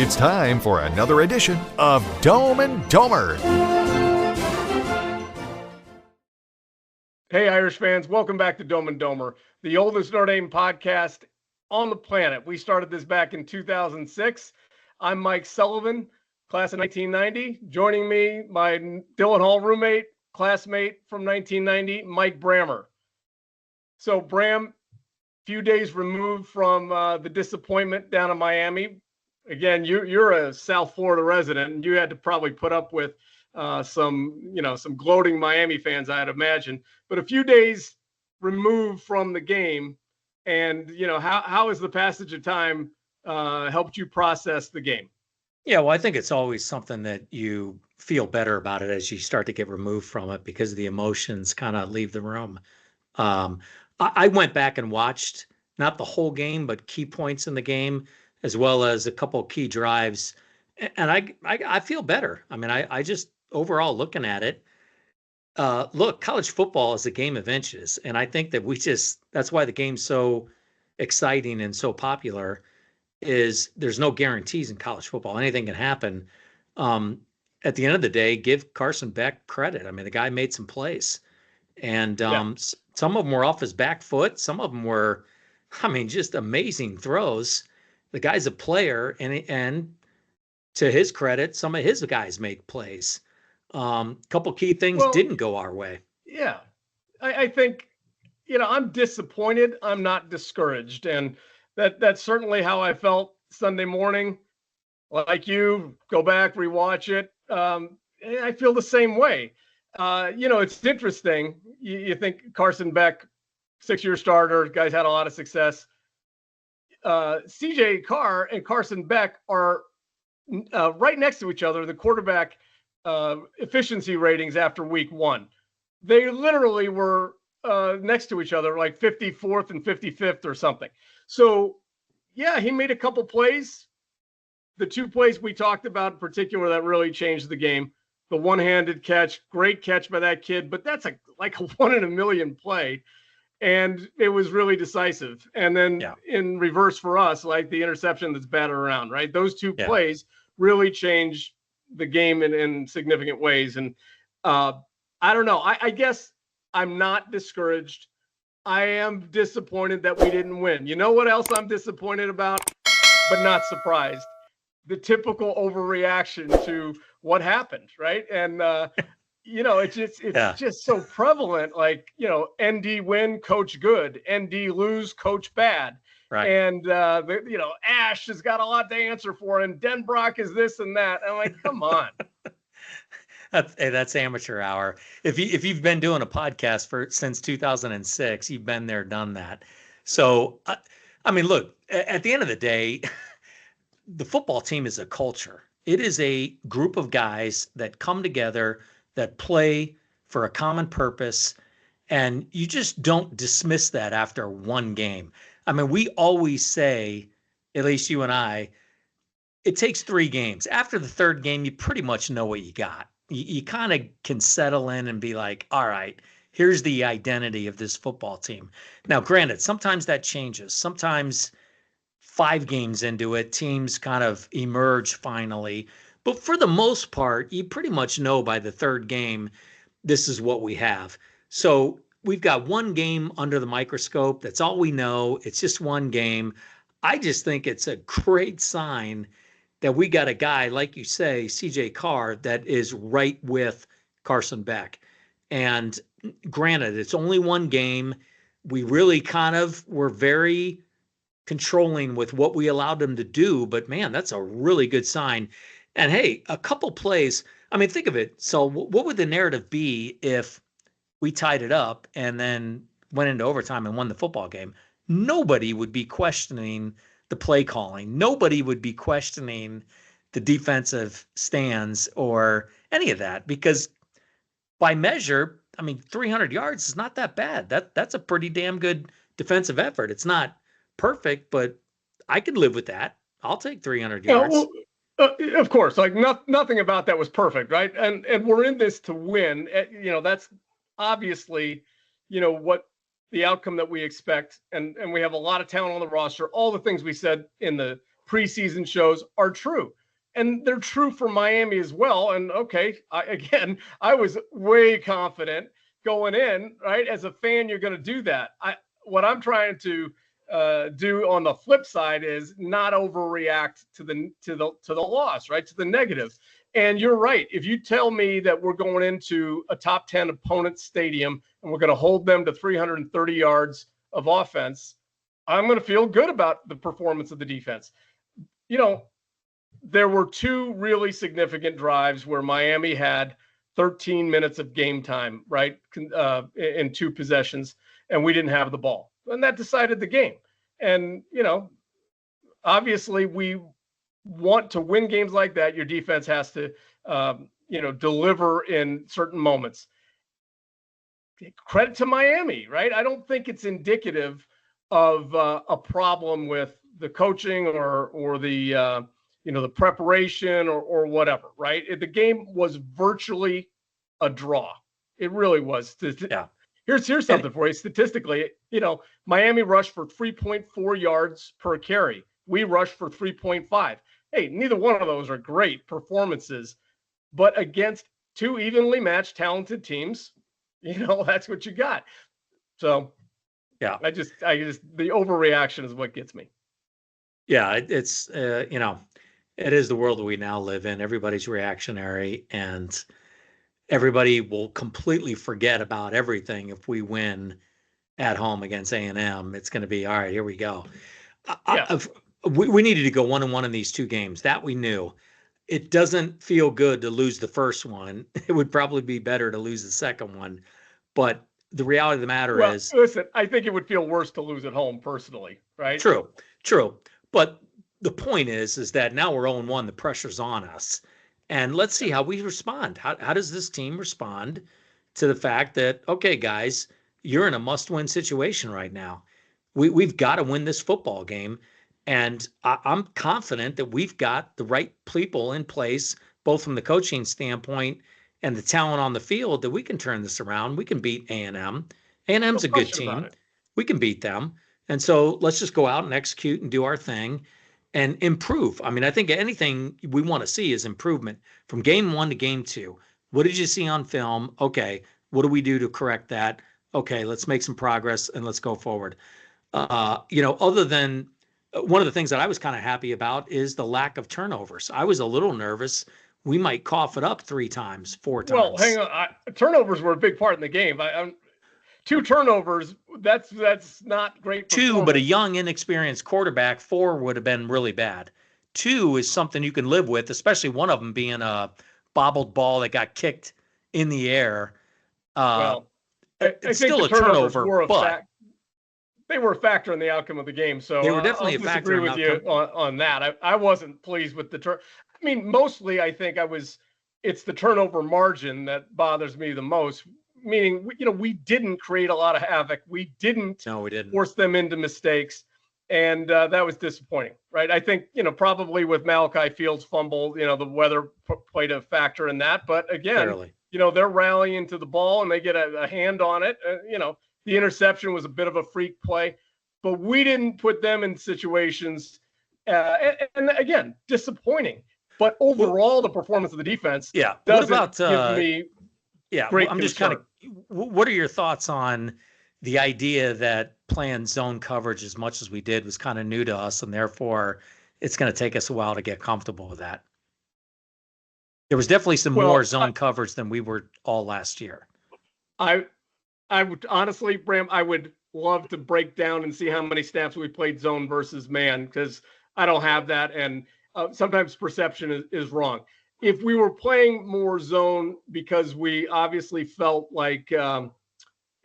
It's time for another edition of Dome and Domer. Hey, Irish fans, welcome back to Dome and Domer, the oldest Notre Dame podcast on the planet. We started this back in 2006. I'm Mike Sullivan, class of 1990. Joining me, my Dillon Hall roommate, classmate from 1990, Mike Brammer. So, Bram, few days removed from the disappointment down in Miami. Again, you're a South Florida resident, and you had to probably put up with some gloating Miami fans, I'd imagine. But a few days removed from the game, and how has the passage of time helped you process the game? Yeah, well, I think it's always something that you feel better about it as you start to get removed from it because the emotions kind of leave the room. I went back and watched not the whole game, but key points in the game, as well as a couple key drives, and I feel better. I mean, I just overall looking at it. Look, college football is a game of inches, and I think that that's why the game's so exciting and so popular. Is there's no guarantees in college football. Anything can happen. At the end of the day, give Carson Beck credit. I mean, the guy made some plays, and some of them were off his back foot. Some of them were, just amazing throws. The guy's a player, and to his credit, some of his guys make plays. Couple key things didn't go our way. Yeah, I think, I'm disappointed. I'm not discouraged. And that's certainly how I felt Sunday morning. Like you, go back, rewatch it. I feel the same way. It's interesting. You think Carson Beck, 6-year starter, guys had a lot of success. CJ Carr and Carson Beck are right next to each other, the quarterback efficiency ratings after week one. They literally were next to each other, like 54th and 55th or something. So, yeah, he made a couple plays. The two plays we talked about in particular that really changed the game. The one-handed catch, great catch by that kid, but that's like a 1 in a million play. And it was really decisive. And then in reverse for us, like the interception that's batted around, right? Those two plays really changed the game in significant ways. And I don't know. I guess I'm not discouraged. I am disappointed that we didn't win. You know what else I'm disappointed about, but not surprised? The typical overreaction to what happened, right? And it's just so prevalent. Like, ND win, coach good. ND lose, coach bad. Right. And Ash has got a lot to answer for, and Denbrock is this and that. I'm like, come on. That's amateur hour. If you've been doing a podcast since 2006, you've been there, done that. So, look, at the end of the day, the football team is a culture. It is a group of guys that come together, that play for a common purpose, and you just don't dismiss that after one game. We always say, at least you and I, it takes 3 games. After the third game, you pretty much know what you got. You kind of can settle in and be like, all right, here's the identity of this football team. Now, granted, sometimes that changes. Sometimes 5 games into it, teams kind of emerge finally. But for the most part, you pretty much know by the third game, this is what we have. So we've got 1 game under the microscope. That's all we know. It's just 1 game. I just think it's a great sign that we got a guy, like you say, CJ Carr, that is right with Carson Beck. And granted, it's only 1 game. We really kind of were very controlling with what we allowed them to do. But, man, that's a really good sign. And, hey, a couple plays. Think of it. So what would the narrative be if we tied it up and then went into overtime and won the football game? Nobody would be questioning the play calling. Nobody would be questioning the defensive stands or any of that because by measure, 300 yards is not that bad. That's a pretty damn good defensive effort. It's not perfect, but I could live with that. I'll take 300 yards. Of course, like nothing about that was perfect, right? And we're in this to win. That's obviously, what the outcome that we expect. And we have a lot of talent on the roster. All the things we said in the preseason shows are true. And they're true for Miami as well. And okay, I was way confident going in, right? As a fan, you're going to do that. What I'm trying to do on the flip side is not overreact to the loss, right? To the negative. And you're right. If you tell me that we're going into a top 10 opponent stadium and we're going to hold them to 330 yards of offense, I'm going to feel good about the performance of the defense. You know, there were two really significant drives where Miami had 13 minutes of game time, right, in two possessions, and we didn't have the ball. And that decided the game. And, you know, obviously we want to win games like that. Your defense has to, deliver in certain moments. Credit to Miami, right? I don't think it's indicative of a problem with the coaching or the, the preparation or whatever, right? The game was virtually a draw. It really was. Yeah. Here's something for you. Statistically, Miami rushed for 3.4 yards per carry. We rushed for 3.5. Hey, neither one of those are great performances, but against two evenly matched, talented teams, that's what you got. So, yeah, I just the overreaction is what gets me. Yeah, it's it is the world that we now live in. Everybody's reactionary, and everybody will completely forget about everything if we win at home against A&M. It's going to be all right. Here we go. We needed to go 1-1 in these two games. That we knew. It doesn't feel good to lose the first one. It would probably be better to lose the second one. But the reality of the matter is, listen, I think it would feel worse to lose at home personally, right? True. But the point is that now we're 0-1. The pressure's on us. And let's see how we respond. How does this team respond to the fact that, okay, guys, you're in a must-win situation right now. We've got to win this football game. And I'm confident that we've got the right people in place, both from the coaching standpoint and the talent on the field, that we can turn this around. We can beat A&M. A&M's a good team. We can beat them. And so let's just go out and execute and do our thing and improve. I mean, I think anything we want to see is improvement from game 1 to game 2. What did you see on film? Okay, what do we do to correct that? Okay, let's make some progress and let's go forward. Other than one of the things that I was kind of happy about is the lack of turnovers. I was a little nervous. We might cough it up 3 times, 4 times. Well, hang on. Turnovers were a big part in the game. 2 turnovers, that's not great. 2, but a young, inexperienced quarterback, 4 would have been really bad. 2 is something you can live with, especially one of them being a bobbled ball that got kicked in the air. It's still a turnover, but they were a factor in the outcome of the game. So they were definitely a factor. I disagree with you on that. I wasn't pleased with the turn. I mean, mostly I think it's the turnover margin that bothers me the most. Meaning, we didn't create a lot of havoc. We didn't force them into mistakes. And that was disappointing, right? I think, probably with Malachi Fields' fumble, the weather played a factor in that. But again, they're rallying to the ball and they get a hand on it. The interception was a bit of a freak play, but we didn't put them in situations. And again, disappointing. But overall, the performance of the defense doesn't give me great I'm just kind of. What are your thoughts on the idea that playing zone coverage as much as we did was kind of new to us, and therefore it's going to take us a while to get comfortable with that? There was definitely some more zone coverage than we were all last year. I would honestly, Bram, I would love to break down and see how many snaps we played zone versus man, because I don't have that, and sometimes perception is wrong. If we were playing more zone because we obviously felt like, the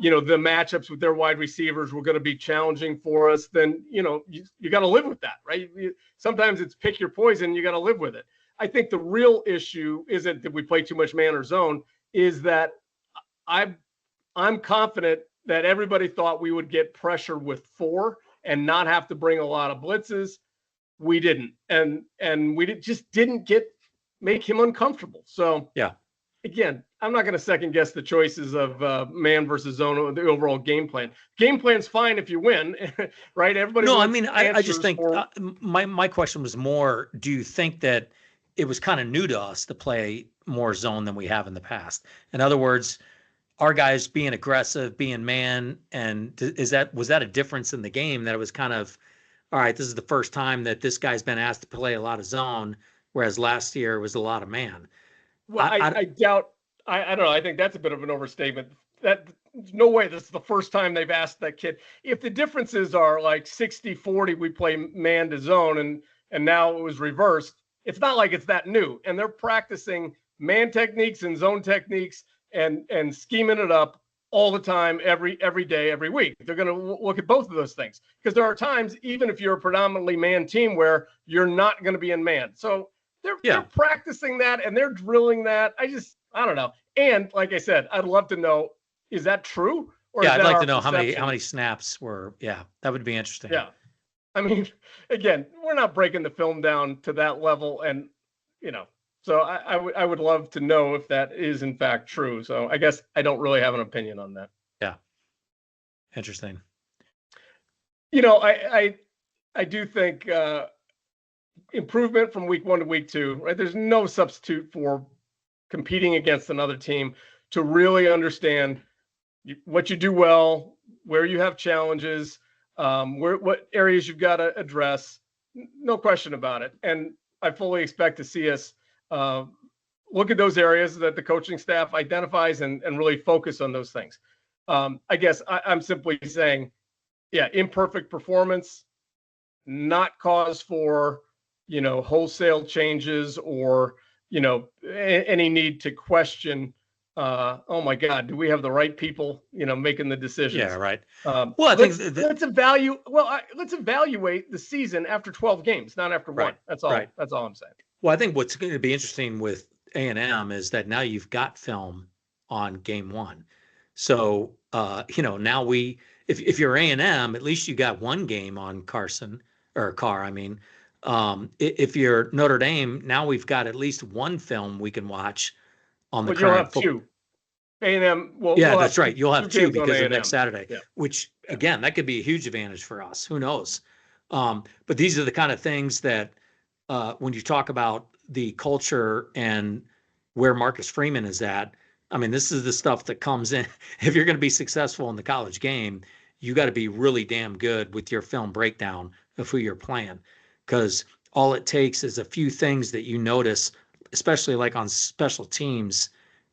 matchups with their wide receivers were going to be challenging for us, then, you got to live with that, right? Sometimes it's pick your poison. You got to live with it. I think the real issue isn't that we play too much man or zone, is that I'm confident that everybody thought we would get pressure with 4 and not have to bring a lot of blitzes. We didn't. And we just didn't make him uncomfortable. So again, I'm not going to second guess the choices of man versus zone or the overall game plan. Game plan's fine if you win, right? Everybody No, I wants mean, I just answers think for. my question was more, do you think that it was kind of new to us to play more zone than we have in the past? In other words, our guys being aggressive, being man, and was that a difference in the game that it was kind of, all right, this is the first time that this guy's been asked to play a lot of zone, whereas last year it was a lot of man. Well, I doubt. I don't know. I think that's a bit of an overstatement. That there's no way this is the first time they've asked that kid. If the differences are like 60-40, we play man to zone, and now it was reversed. It's not like it's that new, and they're practicing man techniques and zone techniques and scheming it up all the time, every day, every week. They're going to look at both of those things because there are times, even if you're a predominantly man team, where you're not going to be in man. So they're practicing that and they're drilling that. I don't know. And like I said, I'd love to know, is that true? Or is I'd that like our to know how perception? many snaps were. Yeah, that would be interesting. Yeah. I mean, again, we're not breaking the film down to that level. And, so I would love to know if that is in fact true. So I guess I don't really have an opinion on that. Yeah. Interesting. I do think improvement from week 1 to week 2, right? There's no substitute for competing against another team to really understand what you do well, where you have challenges, what areas you've got to address. No question about it. And I fully expect to see us look at those areas that the coaching staff identifies and really focus on those things. I guess I'm simply saying, imperfect performance, not cause for, wholesale changes or, any need to question, oh my God, do we have the right people, making the decisions? Yeah, right. Well, let's evaluate the season after 12 games, not after one. That's all. Right. That's all I'm saying. Well, I think what's going to be interesting with A&M is that now you've got film on game 1. So, now if you're A&M, at least you got one game on Carson or Carr. I mean, if you're Notre Dame, now we've got at least one film we can watch on the But you'll current have two. A&M. Well, yeah, we'll that's have right. You'll have two games on because of A&M. next Saturday, Yeah. which again, that could be a huge advantage for us. Who knows? But these are the kind of things that when you talk about the culture and where Marcus Freeman is at, I mean, this is the stuff that comes in. If you're going to be successful in the college game, you got to be really damn good with your film breakdown of who you're playing, because all it takes is a few things that you notice, especially like on special teams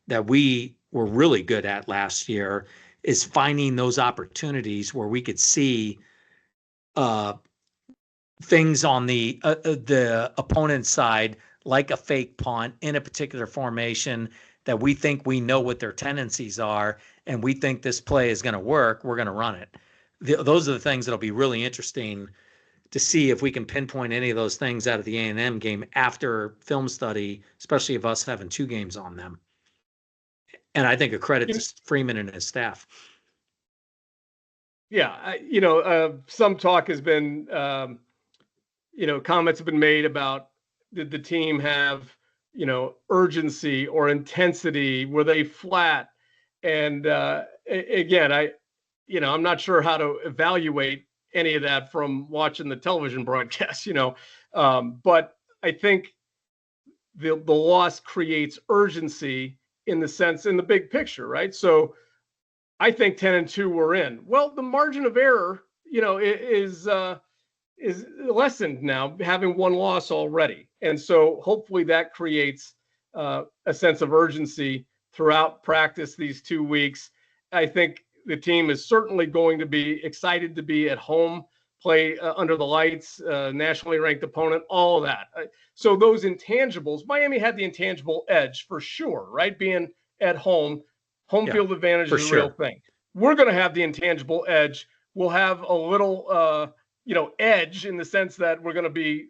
that we were really good at last year, is finding those opportunities where we could see things on the opponent's side, like a fake punt in a particular formation that we think we know what their tendencies are, and we think this play is going to work. We're going to run it. Those are the things that'll be really interesting to see if we can pinpoint any of those things out of the A&M game after film study, especially of us having 2 games on them. And I think a credit to Freeman and his staff. Yeah, some talk has been, comments have been made about, did the team have, urgency or intensity? Were they flat? And again, I'm not sure how to evaluate any of that from watching the television broadcast, but I think the loss creates urgency in the big picture, right? So I think 10-2 we're in. Well, the margin of error, is lessened now, having one loss already. And so hopefully that creates a sense of urgency throughout practice these 2 weeks. I think the team is certainly going to be excited to be at home, play under the lights, nationally ranked opponent, all of that. So those intangibles, Miami had the intangible edge for sure, right? Being at home field advantage is a real thing. We're going to have the intangible edge. We'll have a little, edge in the sense that we're going to be,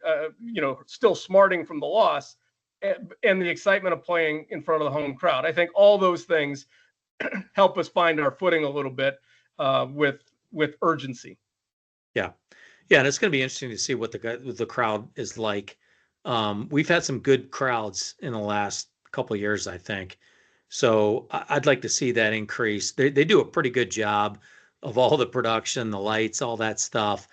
still smarting from the loss and the excitement of playing in front of the home crowd. I think all those things help us find our footing a little bit with urgency. Yeah. Yeah. And it's going to be interesting to see what the crowd is like. We've had some good crowds in the last couple of years, I think. So I'd like to see that increase. They do a pretty good job of all the production, the lights, all that stuff.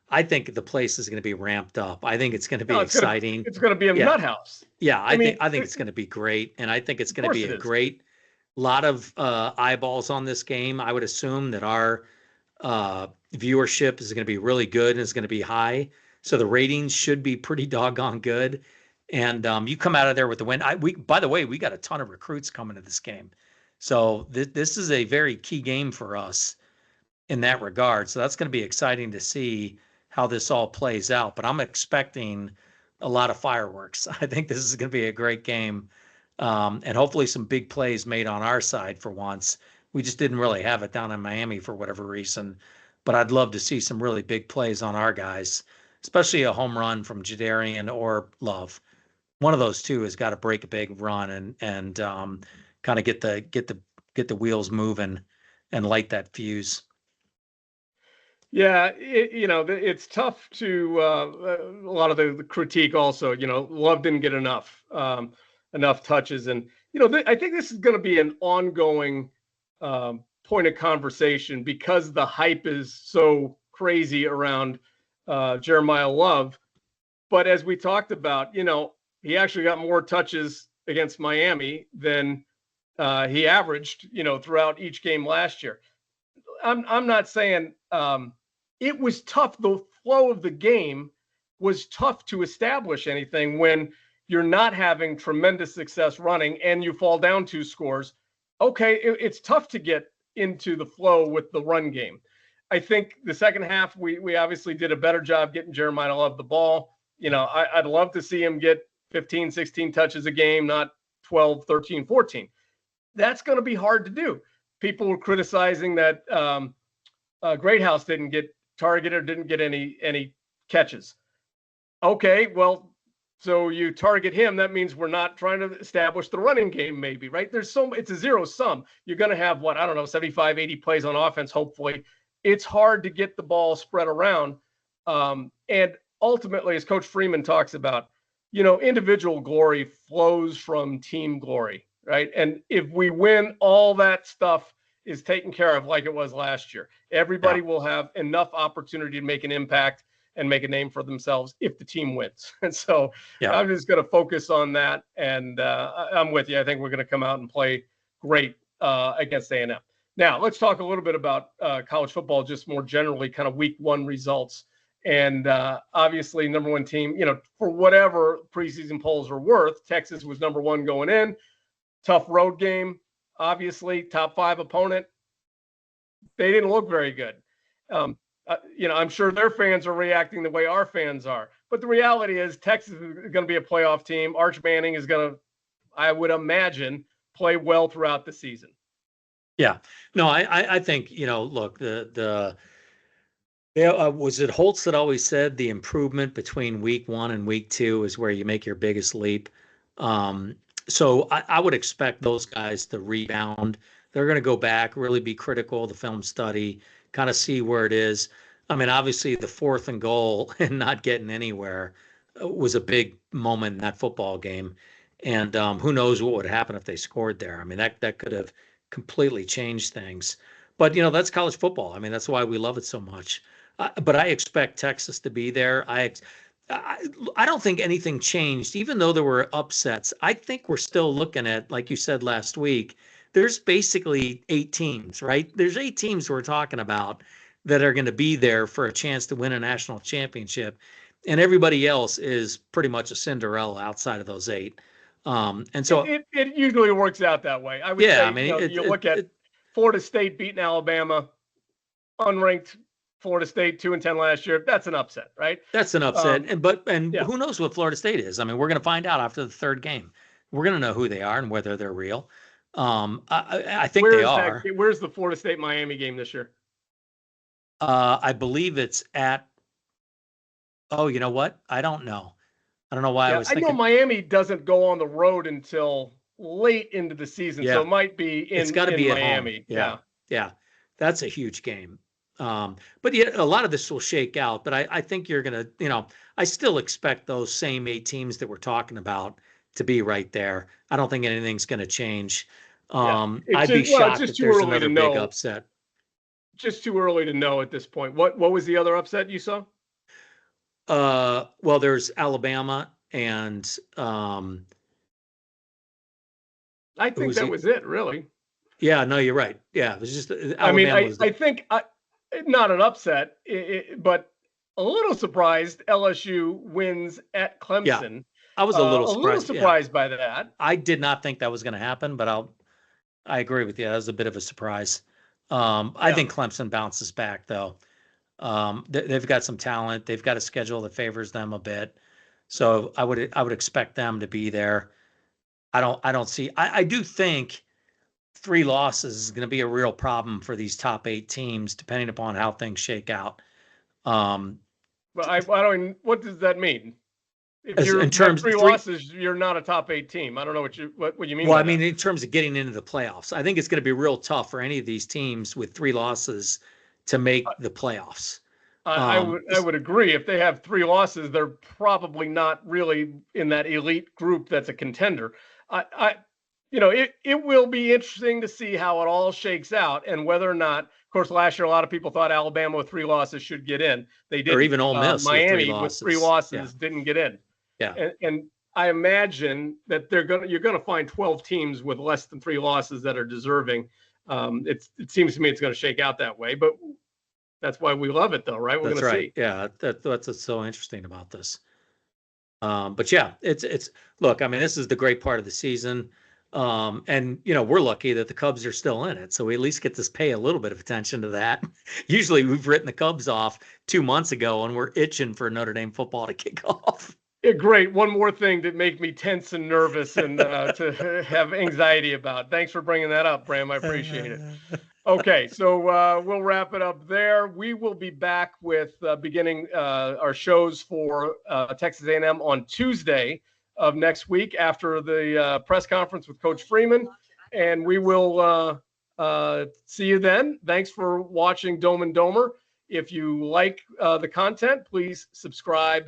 I think the place is going to be ramped up. I think it's going to be No, exciting. it's gonna be a Yeah. nut house. Yeah, I mean, I think it's going to be great, and I think it's of going to course be it a is. great lot of eyeballs on this game. I would assume that our viewership is going to be really good and is going to be high, so the ratings should be pretty doggone good. And you come out of there with the win. By the way, we got a ton of recruits coming to this game, so this is a very key game for us in that regard. So that's going to be exciting to see how this all plays out. But I'm expecting a lot of fireworks. I think this is going to be a great game, and hopefully some big plays made on our side for once. We just didn't really have it down in Miami for whatever reason, but I'd love to see some really big plays on our guys, especially a home run from Jadarian or Love. One of those two has got to break a big run and kind of get the wheels moving and light that fuse. Yeah, it's tough to a lot of the critique also. Love didn't get enough touches, and I think this is going to be an ongoing point of conversation because the hype is so crazy around Jeremiah Love. But as we talked about, he actually got more touches against Miami than he averaged, throughout each game last year. I'm not saying it was tough. The flow of the game was tough to establish anything when you're not having tremendous success running and you fall down 2 scores. Okay, it's tough to get into the flow with the run game. I think the second half, we obviously did a better job getting Jeremiah Love the ball. I'd love to see him get 15, 16 touches a game, not 12, 13, 14. That's going to be hard to do. People were criticizing that Greathouse didn't get targeted or didn't get any catches. Okay, well, so you target him. That means we're not trying to establish the running game, maybe, right? It's a zero sum. You're going to have 75, 80 plays on offense, hopefully. It's hard to get the ball spread around. And ultimately, as Coach Freeman talks about, individual glory flows from team glory, right? And if we win, all that stuff is taken care of like it was last year. Everybody will have enough opportunity to make an impact and make a name for themselves if the team wins. And so I'm just going to focus on that. And I'm with you. I think we're going to come out and play great against A&M. Now, let's talk a little bit about college football, just more generally, kind of week 1 results. And obviously, number 1 team, for whatever preseason polls are worth, Texas was number 1 going in. Tough road game. Obviously, top 5 opponent. They didn't look very good. I'm sure their fans are reacting the way our fans are. But the reality is Texas is going to be a playoff team. Arch Manning is going to, I would imagine, play well throughout the season. Yeah. No, I think, look, was it Holtz that always said the improvement between week 1 and week 2 is where you make your biggest leap? So I would expect those guys to rebound. They're going to go back, really be critical of the film study, kind of see where it is. I mean, obviously the 4th and goal and not getting anywhere was a big moment in that football game. And who knows what would happen if they scored there. I mean, that could have completely changed things. But, that's college football. I mean, that's why we love it so much. But I expect Texas to be there. I don't think anything changed, even though there were upsets. I think we're still looking at, like you said last week, there's basically 8 teams, right? There's 8 teams we're talking about that are going to be there for a chance to win a national championship. And everybody else is pretty much a Cinderella outside of those 8. And so it usually works out that way. I would say, I mean, you look at Florida State beating Alabama, unranked Florida State 2-10 last year. That's an upset, right? That's an upset. Who knows what Florida State is? I mean, we're going to find out after the 3rd game. We're going to know who they are and whether they're real. I think they are. Where's the Florida State Miami game this year? I believe it's at. Oh, you know what? I don't know. I don't know why I was thinking. I know Miami doesn't go on the road until late into the season, so it might be it's got to be Miami. Yeah, that's a huge game. But a lot of this will shake out. But I think you're gonna, I still expect those same 8 teams that we're talking about to be right there. I don't think anything's going to change. I'd be shocked just if too there's early to another big know. upset. Just too early to know at this point. What was the other upset you saw? Well, there's Alabama and I who think was that it? was it, really. Yeah, no, you're right. Yeah, it was just I mean, Alabama was I think not an upset, but a little surprised LSU wins at yeah. Clemson. I was a little A little surprised. Yeah, surprised by that. I did not think that was going to happen, but I agree with you. That was a bit of a surprise. I Yeah. think Clemson bounces back though. They've got some talent. They've got a schedule that favors them a bit, so I would expect them to be there. I don't see. I do think three losses is going to be a real problem for these top 8 teams, depending upon how things shake out. But I don't even, what does that mean? If As you in have terms three three, losses, you're not a top 8 team. I don't know what you mean well, by I mean that. in terms of getting into the playoffs, I think it's going to be real tough for any of these teams with 3 losses to make the playoffs. I would agree. If they have 3 losses, they're probably not really in that elite group that's a contender. It will be interesting to see how it all shakes out and whether or not. Of course, last year a lot of people thought Alabama with 3 losses should get in. They Or didn't. even Ole Miss with three Miami with three losses. Yeah, losses didn't get in. yeah, And I imagine that you're gonna find 12 teams with less than 3 losses that are deserving. It seems to me it's going to shake out that way, but that's why we love it, though, right? We're that's going to right. see. Yeah, that's what's so interesting about this. But yeah, it's look. I mean, this is the great part of the season, and we're lucky that the Cubs are still in it, so we at least get to pay a little bit of attention to that. Usually, we've written the Cubs off 2 months ago, and we're itching for Notre Dame football to kick off. Yeah, great. One more thing to make me tense and nervous and to have anxiety about. Thanks for bringing that up, Bram. I appreciate it. Okay, so we'll wrap it up there. We will be back with beginning our shows for Texas A&M on Tuesday of next week after the press conference with Coach Freeman, and we will see you then. Thanks for watching Dome and Domer. If you like the content, please subscribe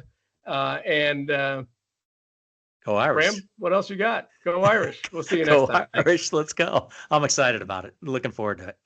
and Go Irish. Bram, what else you got? Go Irish. We'll see you next Go time. Thanks. Irish. Let's go. I'm excited about it. Looking forward to it.